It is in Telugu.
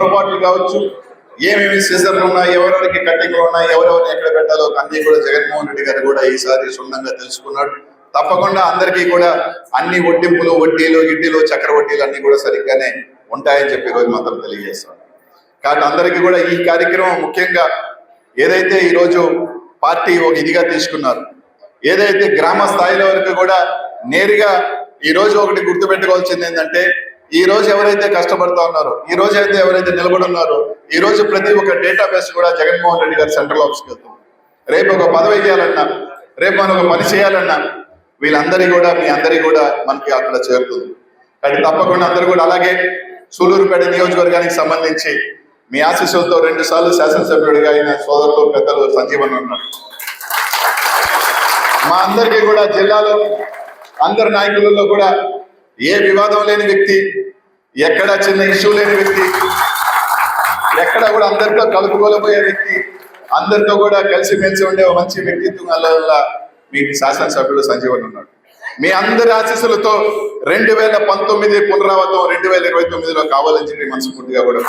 పొరపాట్లు కావచ్చు, ఏమేమి సీజన్లు ఉన్నాయి, ఎవరెవరికి కట్టింగ్లు ఉన్నాయి, ఎవరెవరిని ఎక్కడ పెట్టాలో అన్ని కూడా జగన్మోహన్ రెడ్డి గారు కూడా ఈసారి క్షుణ్ణంగా తెలుసుకున్నాడు. తప్పకుండా అందరికీ కూడా అన్ని వడ్డింపులు, వడ్డీలు, ఇడ్డీలు, చక్ర వడ్డీలు అన్ని కూడా సరిగ్గానే ఉంటాయని చెప్పి రోజు మాత్రం తెలియజేస్తాం. కాబట్టి అందరికీ కూడా ఈ కార్యక్రమం ముఖ్యంగా ఏదైతే ఈరోజు పార్టీ ఒక ఇదిగా తీసుకున్నారు, ఏదైతే గ్రామ స్థాయిలో వరకు కూడా నేరుగా ఈ రోజు ఒకటి గుర్తుపెట్టుకోవాల్సింది ఏంటంటే, ఈ రోజు ఎవరైతే కష్టపడతా ఉన్నారో, ఈ రోజు అయితే ఎవరైతే నిలబడి ఉన్నారో, ఈ రోజు ప్రతి ఒక్క డేటాబేస్ కూడా జగన్మోహన్ రెడ్డి గారు సెంట్రల్ ఆఫీస్కి వెళ్తాం. రేపు ఒక పదవి చేయాలన్నా, రేపు మనం ఒక పని చేయాలన్నా వీళ్ళందరి కూడా మీ అందరి కూడా మనకి అక్కడ చేరుతుంది. కాబట్టి తప్పకుండా అందరూ కూడా అలాగే సూలూరుపేట నియోజకవర్గానికి సంబంధించి మీ ఆశీస్సులతో 2 సార్లు శాసనసభ్యుడిగా అయిన సోదరులు పెద్దలు సంజీవన్ ఉన్నారు. మా అందరికీ కూడా జిల్లాలో అందరి నాయకులలో కూడా ఏ వివాదం లేని వ్యక్తి, ఎక్కడ చిన్న ఇష్యూ లేని వ్యక్తి, ఎక్కడ కూడా అందరితో కలుపుకోలేకపోయే వ్యక్తి, అందరితో కూడా కలిసిమెలిసి ఉండే మంచి వ్యక్తిత్వం వల్ల మీకు శాసనసభ్యుడు సంజీవన్ ఉన్నాడు. మీ అందరి ఆశీస్సులతో 2019 పునరావృతం 2029లో కావాలని చెప్పి మనస్ఫూర్తిగా కూడా